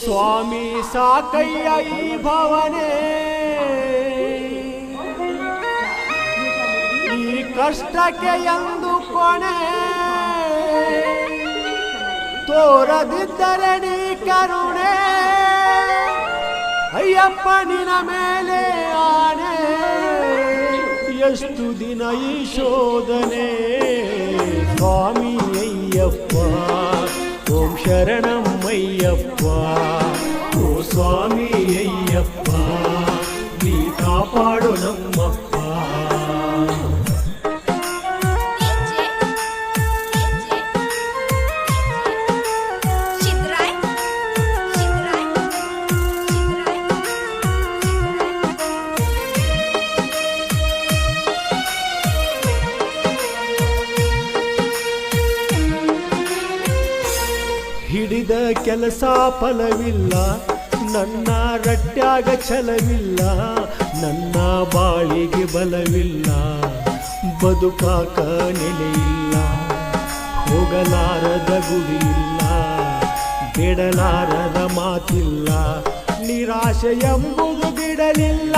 ಸ್ವಾಮಿ ಸಾಕಯ್ಯ ಈ ಭವನೇ, ಈ ಕಷ್ಟಕ್ಕೆ ಎಂದು ಕೊನೆ ತೋರದಿದ್ದರೆ ನೀ ಕರುಣೆ, ಅಯ್ಯಪ್ಪ ನಿನ ಮೇಲೆ ಆಣೆ. ಎಷ್ಟು ದಿನ ಈ ಶೋಧನೆ ಸ್ವಾಮಿ ಅಯ್ಯಪ್ಪ, ಓಂ ಶರಣಂ ಅಯ್ಯಪ್ಪ. ಓ ಸ್ವಾಮಿ ಅಯ್ಯಪ್ಪ, ನೀ ಕಾಪಾಡು ನಮ್ಮಪ್ಪ. ಹಿಡಿದ ಕೆಲಸ ಫಲವಿಲ್ಲ, ನನ್ನ ರಟ್ಯಾಗ ಛಲವಿಲ್ಲ, ನನ್ನ ಬಾಳಿಗೆ ಬಲವಿಲ್ಲ, ಬದುಕಾಕ ನೆಲೆಯಿಲ್ಲ, ಹೋಗಲಾರದ ಗುರಿಯಿಲ್ಲ, ಬಿಡಲಾರದ ಮಾತಿಲ್ಲ, ನಿರಾಶೆ ಎಂಬುದು ಬಿಡಲಿಲ್ಲ.